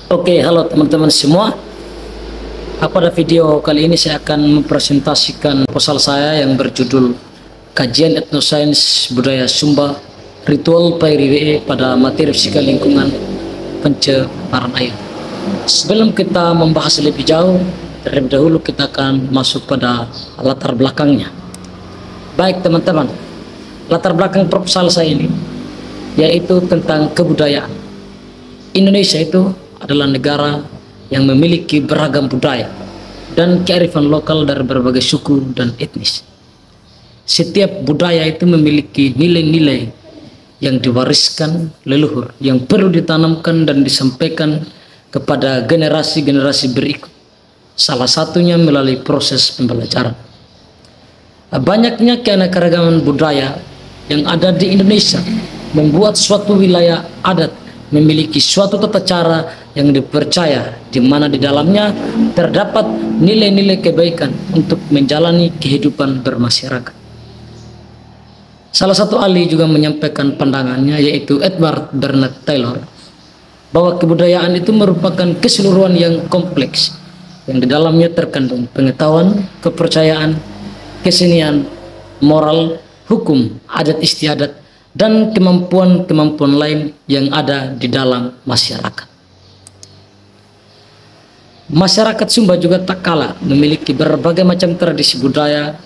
Oke, halo teman-teman semua. Pada video kali ini saya akan mempresentasikan proposal saya yang berjudul Kajian Etnosains Budaya Sumba Ritual PRWE pada Materi Fisika Lingkungan Pencemaran Air. Sebelum kita membahas lebih jauh, terlebih dahulu kita akan masuk pada latar belakangnya. Baik teman-teman, latar belakang proposal saya ini yaitu tentang kebudayaan. Indonesia itu adalah negara yang memiliki beragam budaya dan kearifan lokal dari berbagai suku dan etnis. Setiap budaya itu memiliki nilai-nilai yang diwariskan leluhur yang perlu ditanamkan dan disampaikan kepada generasi-generasi berikut. Salah satunya melalui proses pembelajaran. Banyaknya keanekaragaman budaya yang ada di Indonesia membuat suatu wilayah adat memiliki suatu tata cara yang dipercaya, di mana di dalamnya terdapat nilai-nilai kebaikan untuk menjalani kehidupan bermasyarakat. Salah satu ahli juga menyampaikan pandangannya, yaitu Edward Bernard Taylor, bahwa kebudayaan itu merupakan keseluruhan yang kompleks, yang di dalamnya terkandung pengetahuan, kepercayaan, kesenian, moral, hukum, adat istiadat, dan kemampuan-kemampuan lain yang ada di dalam masyarakat. Masyarakat Sumba juga tak kalah memiliki berbagai macam tradisi budaya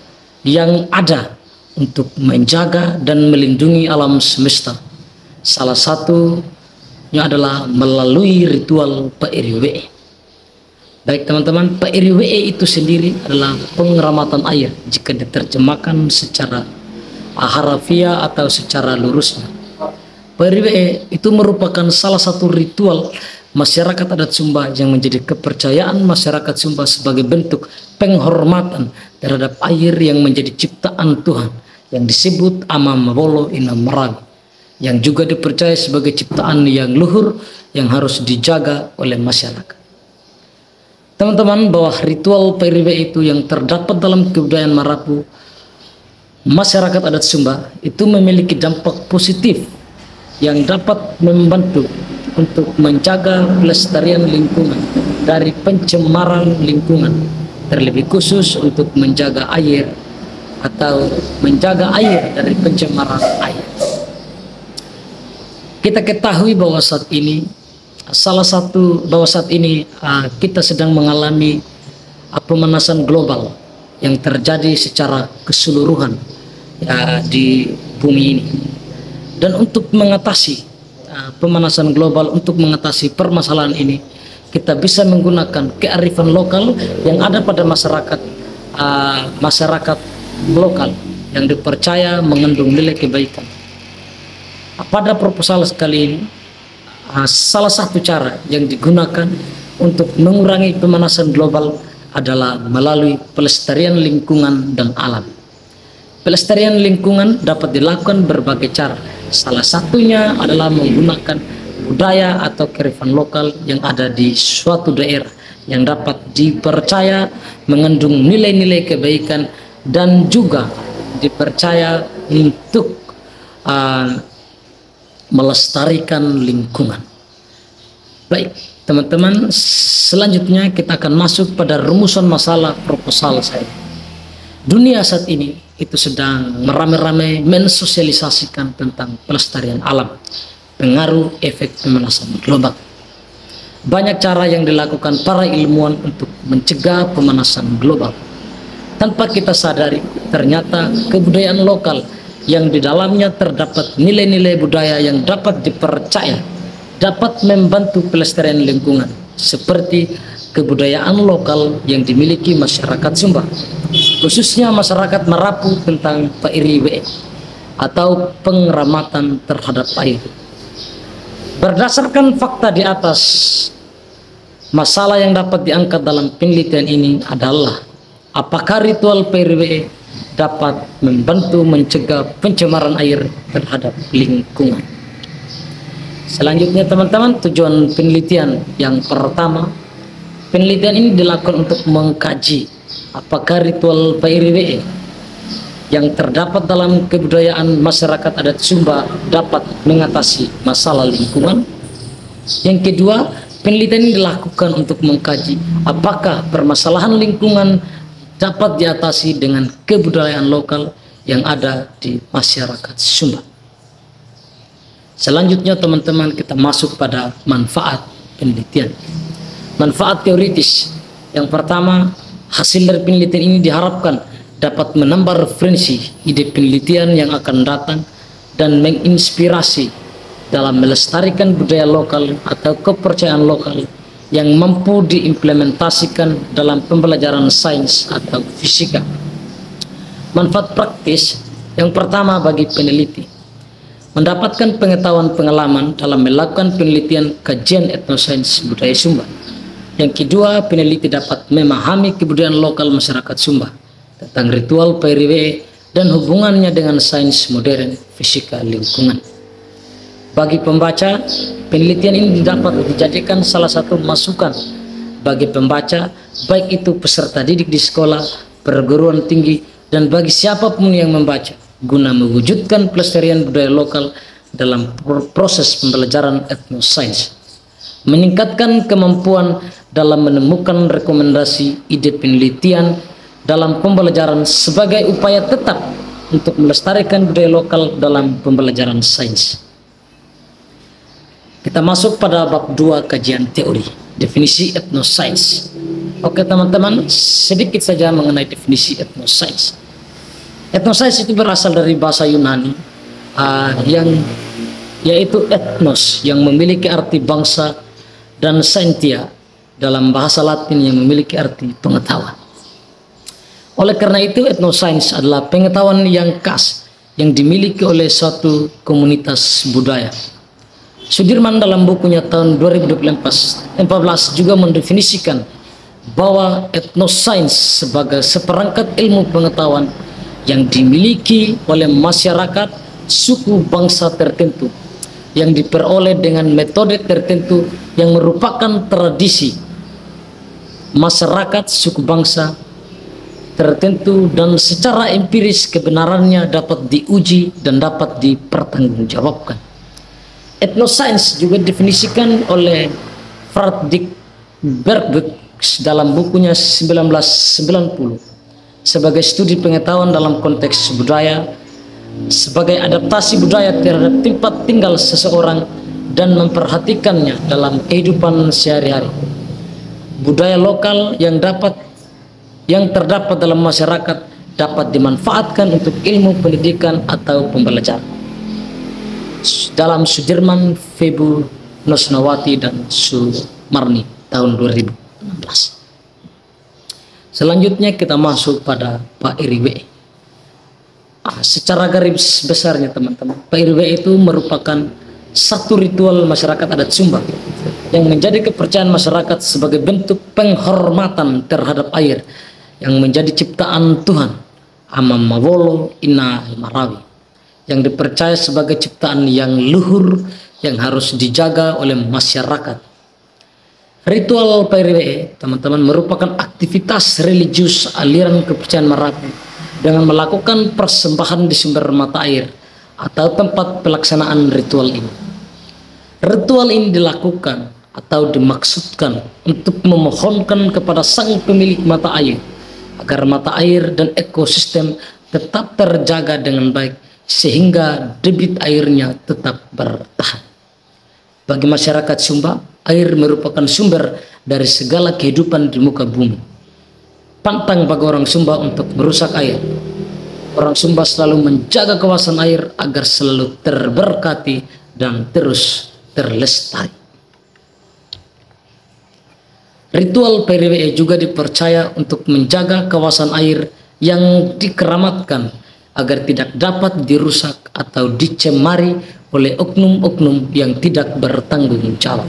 yang ada untuk menjaga dan melindungi alam semesta. Salah satunya adalah melalui ritual PRWE. Baik teman-teman, PRWE itu sendiri adalah pengeramatan air jika diterjemahkan secara harafiah atau secara lurusnya. PRWE itu merupakan salah satu ritual masyarakat adat Sumba yang menjadi kepercayaan masyarakat Sumba sebagai bentuk penghormatan terhadap air yang menjadi ciptaan Tuhan yang disebut Amamawolo Inamarago, yang juga dipercaya sebagai ciptaan yang luhur yang harus dijaga oleh masyarakat. Teman-teman, bahwa ritual PRWE itu yang terdapat dalam kebudayaan Marapu masyarakat adat Sumba itu memiliki dampak positif yang dapat membantu untuk menjaga pelestarian lingkungan dari pencemaran lingkungan, terlebih khusus untuk menjaga air atau menjaga air dari pencemaran air. Kita ketahui bahwa saat ini kita sedang mengalami pemanasan global yang terjadi secara keseluruhan di bumi ini. Dan untuk mengatasi pemanasan global, untuk mengatasi permasalahan ini, kita bisa menggunakan kearifan lokal yang ada pada masyarakat lokal yang dipercaya mengandung nilai kebaikan. Pada proposal sekali ini, salah satu cara yang digunakan untuk mengurangi pemanasan global adalah melalui pelestarian lingkungan dan alam. Pelestarian lingkungan dapat dilakukan berbagai cara. Salah satunya adalah menggunakan budaya atau kearifan lokal yang ada di suatu daerah yang dapat dipercaya mengandung nilai-nilai kebaikan dan juga dipercaya untuk melestarikan lingkungan. Baik teman-teman, selanjutnya kita akan masuk pada rumusan masalah proposal saya. Dunia saat ini itu sedang meramai-ramai mensosialisasikan tentang pelestarian alam, pengaruh efek pemanasan global. Banyak cara yang dilakukan para ilmuwan untuk mencegah pemanasan global. Tanpa kita sadari, ternyata kebudayaan lokal yang di dalamnya terdapat nilai-nilai budaya yang dapat dipercaya dapat membantu pelestarian lingkungan, seperti kebudayaan lokal yang dimiliki masyarakat Sumba, khususnya masyarakat Marapu, tentang PRWE atau pengeramatan terhadap air. Berdasarkan fakta di atas, masalah yang dapat diangkat dalam penelitian ini adalah apakah ritual PRWE dapat membantu mencegah pencemaran air terhadap lingkungan. Selanjutnya teman-teman, tujuan penelitian yang pertama, penelitian ini dilakukan untuk mengkaji apakah ritual PRWE yang terdapat dalam kebudayaan masyarakat adat Sumba dapat mengatasi masalah lingkungan. Yang kedua, Penelitian ini dilakukan untuk mengkaji apakah permasalahan lingkungan dapat diatasi dengan kebudayaan lokal yang ada di masyarakat Sumba. Selanjutnya teman-teman, kita masuk pada manfaat penelitian. Manfaat teoritis. Yang pertama, hasil dari penelitian ini diharapkan dapat menambah referensi ide penelitian yang akan datang dan menginspirasi dalam melestarikan budaya lokal atau kepercayaan lokal yang mampu diimplementasikan dalam pembelajaran sains atau fisika. Manfaat praktis yang pertama bagi peneliti, mendapatkan pengetahuan pengalaman dalam melakukan penelitian kajian etnosains budaya Sumba. Yang kedua, peneliti dapat memahami kebudayaan lokal masyarakat Sumba tentang ritual PRW dan hubungannya dengan sains modern, fisika lingkungan. Bagi pembaca, penelitian ini dapat dijadikan salah satu masukan bagi pembaca, baik itu peserta didik di sekolah, perguruan tinggi, dan bagi siapapun yang membaca, guna mewujudkan pelestarian budaya lokal dalam proses pembelajaran etnosains, meningkatkan kemampuan dalam menemukan rekomendasi ide penelitian dalam pembelajaran sebagai upaya tetap untuk melestarikan budaya lokal dalam pembelajaran sains. Kita masuk pada bab 2 kajian teori, definisi etnosains. Oke teman-teman, sedikit saja mengenai definisi etnosains. Etnosains itu berasal dari bahasa Yunani yang yaitu etnos yang memiliki arti bangsa, dan scientia dalam bahasa Latin yang memiliki arti pengetahuan. Oleh karena itu, etnosains adalah pengetahuan yang khas yang dimiliki oleh suatu komunitas budaya. Sudirman dalam bukunya tahun 2014 juga mendefinisikan bahwa etnosains sebagai seperangkat ilmu pengetahuan yang dimiliki oleh masyarakat suku bangsa tertentu yang diperoleh dengan metode tertentu yang merupakan tradisi masyarakat suku bangsa tertentu, dan secara empiris kebenarannya dapat diuji dan dapat dipertanggungjawabkan. Etnosains juga didefinisikan oleh Fredrik Bergbeck dalam bukunya 1990 sebagai studi pengetahuan dalam konteks budaya, sebagai adaptasi budaya terhadap tempat tinggal seseorang dan memperhatikannya dalam kehidupan sehari-hari. Budaya lokal yang terdapat dalam masyarakat dapat dimanfaatkan untuk ilmu pendidikan atau pembelajaran. Dalam Sudirman, Febu, Nosnawati, dan Sumarni tahun 2016. Selanjutnya kita masuk pada Pak Iriwe. Secara garis besarnya teman-teman, Pak Iriwe itu merupakan satu ritual masyarakat adat Sumba yang menjadi kepercayaan masyarakat sebagai bentuk penghormatan terhadap air yang menjadi ciptaan Tuhan Amam Mawolo Ina Marawi, yang dipercaya sebagai ciptaan yang luhur yang harus dijaga oleh masyarakat. Ritual PRWE, teman-teman, merupakan aktivitas religius aliran kepercayaan Marawi dengan melakukan persembahan di sumber mata air atau tempat pelaksanaan ritual ini. Ritual ini dilakukan atau dimaksudkan untuk memohonkan kepada sang pemilik mata air agar mata air dan ekosistem tetap terjaga dengan baik sehingga debit airnya tetap bertahan. Bagi masyarakat Sumba, air merupakan sumber dari segala kehidupan di muka bumi. Pantang bagi orang Sumba untuk merusak air. Orang Sumba selalu menjaga kawasan air agar selalu terberkati dan terus terlestari. Ritual PRWE juga dipercaya untuk menjaga kawasan air yang dikeramatkan agar tidak dapat dirusak atau dicemari oleh oknum-oknum yang tidak bertanggung jawab.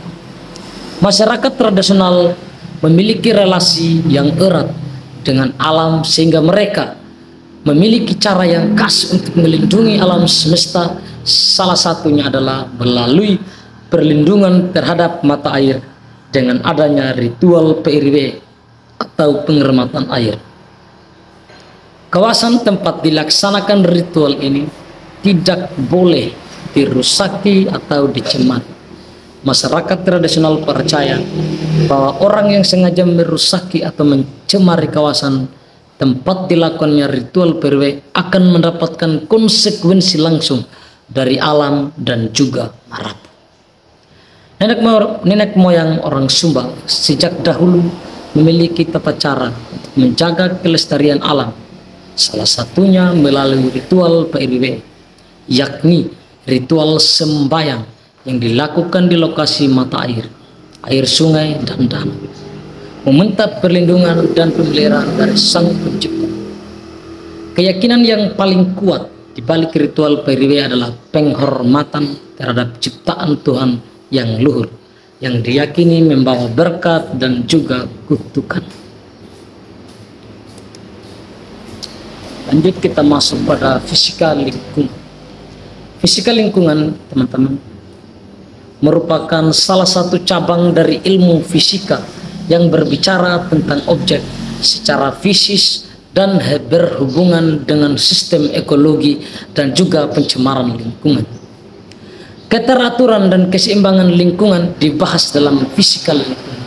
Masyarakat tradisional memiliki relasi yang erat dengan alam sehingga mereka memiliki cara yang khas untuk melindungi alam semesta. Salah satunya adalah melalui perlindungan terhadap mata air dengan adanya ritual PRW atau penghormatan air. Kawasan tempat dilaksanakan ritual ini tidak boleh dirusaki atau dicemari. masyarakat tradisional percaya bahwa orang yang sengaja merusaki atau mencemari kawasan tempat dilakukannya ritual PRW akan mendapatkan konsekuensi langsung dari alam dan juga Marapu. Nenek moyang orang Sumba sejak dahulu memiliki tata cara untuk menjaga kelestarian alam, salah satunya melalui ritual PRW, yakni ritual sembayang yang dilakukan di lokasi mata air, air sungai dan danau, meminta perlindungan dan pemeliharaan dari Sang Pencipta. Keyakinan yang paling kuat di balik ritual PRW adalah penghormatan terhadap ciptaan Tuhan yang luhur, yang diyakini membawa berkat dan juga kutukan. Lanjut kita masuk pada fisika lingkungan. Fisika lingkungan, teman-teman, merupakan salah satu cabang dari ilmu fisika yang berbicara tentang objek secara fisis dan berhubungan dengan sistem ekologi dan juga pencemaran lingkungan. Keteraturan dan keseimbangan lingkungan dibahas dalam fisika lingkungan.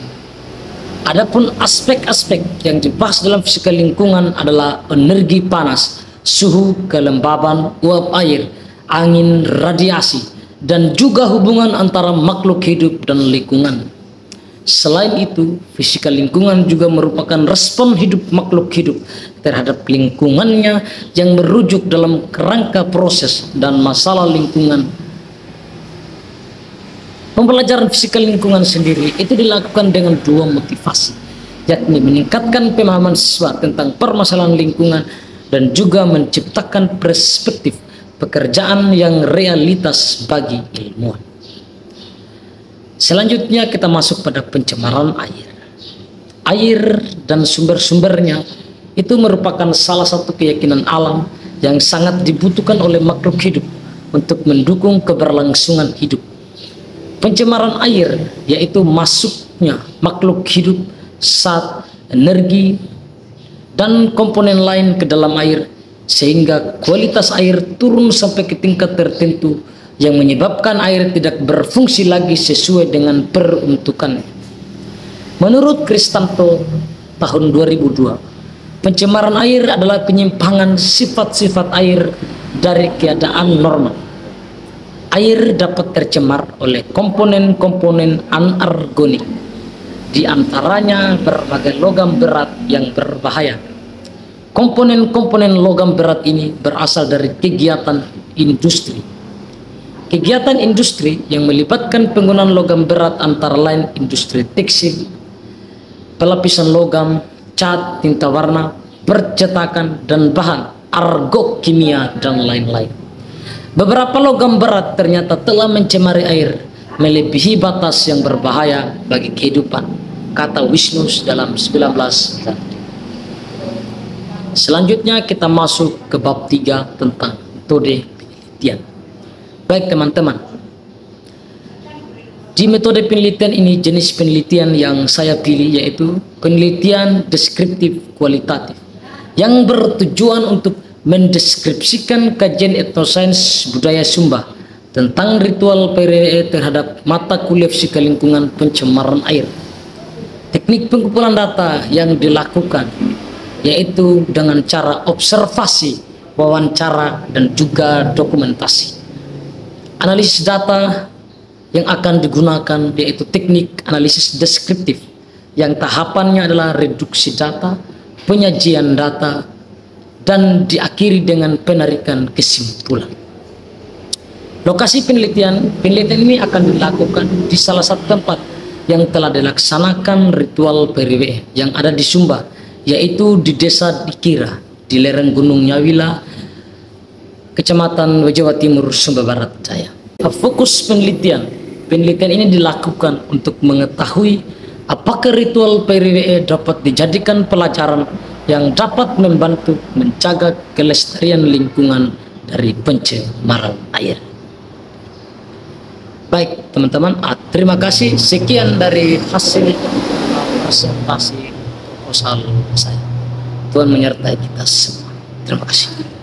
Adapun aspek-aspek yang dibahas dalam fisika lingkungan adalah energi panas, suhu, kelembaban, uap air, angin, radiasi, dan juga hubungan antara makhluk hidup dan lingkungan. Selain itu, fisika lingkungan juga merupakan respon hidup makhluk hidup terhadap lingkungannya yang merujuk dalam kerangka proses dan masalah lingkungan. Pembelajaran fisika lingkungan sendiri itu dilakukan dengan dua motivasi, yakni meningkatkan pemahaman siswa tentang permasalahan lingkungan dan juga menciptakan perspektif pekerjaan yang realitas bagi ilmuwan. Selanjutnya kita masuk pada pencemaran air. Air dan sumber-sumbernya itu merupakan salah satu keyakinan alam yang sangat dibutuhkan oleh makhluk hidup untuk mendukung keberlangsungan hidup. Pencemaran air yaitu masuknya makhluk hidup, zat, energi, dan komponen lain ke dalam air sehingga kualitas air turun sampai ke tingkat tertentu yang menyebabkan air tidak berfungsi lagi sesuai dengan peruntukannya. Menurut Kristanto tahun 2002, pencemaran air adalah penyimpangan sifat-sifat air dari keadaan normal. Air dapat tercemar oleh komponen-komponen anorganik, di antaranya berbagai logam berat yang berbahaya. Komponen-komponen logam berat ini berasal dari kegiatan industri. Kegiatan industri yang melibatkan penggunaan logam berat antara lain industri tekstil, pelapisan logam, cat, tinta warna, percetakan, dan bahan argokimia dan lain-lain. Beberapa logam berat ternyata telah mencemari air melebihi batas yang berbahaya bagi kehidupan, kata Wisnus dalam 19. Selanjutnya kita masuk ke bab 3 tentang metode penelitian. Baik teman-teman, di metode penelitian ini jenis penelitian yang saya pilih yaitu penelitian deskriptif kualitatif yang bertujuan untuk mendeskripsikan kajian etnosains budaya Sumba tentang ritual PRW terhadap mata kuliah fisika lingkungan pencemaran air. Teknik pengumpulan data yang dilakukan yaitu dengan cara observasi, wawancara, dan juga dokumentasi. Analisis data yang akan digunakan yaitu teknik analisis deskriptif yang tahapannya adalah reduksi data, penyajian data, dan diakhiri dengan penarikan kesimpulan. Lokasi penelitian ini akan dilakukan di salah satu tempat yang telah dilaksanakan ritual PRW yang ada di Sumba, yaitu di Desa Dikira, di lereng Gunung Nyawila, Kecamatan Jawa Timur, Sumba Barat Jaya. Fokus penelitian ini dilakukan untuk mengetahui apakah ritual PRW dapat dijadikan pelajaran yang dapat membantu menjaga kelestarian lingkungan dari pencemaran air. Baik teman-teman, terima kasih. Sekian dari hasil presentasi proposal saya. Tuhan menyertai kita semua. Terima kasih.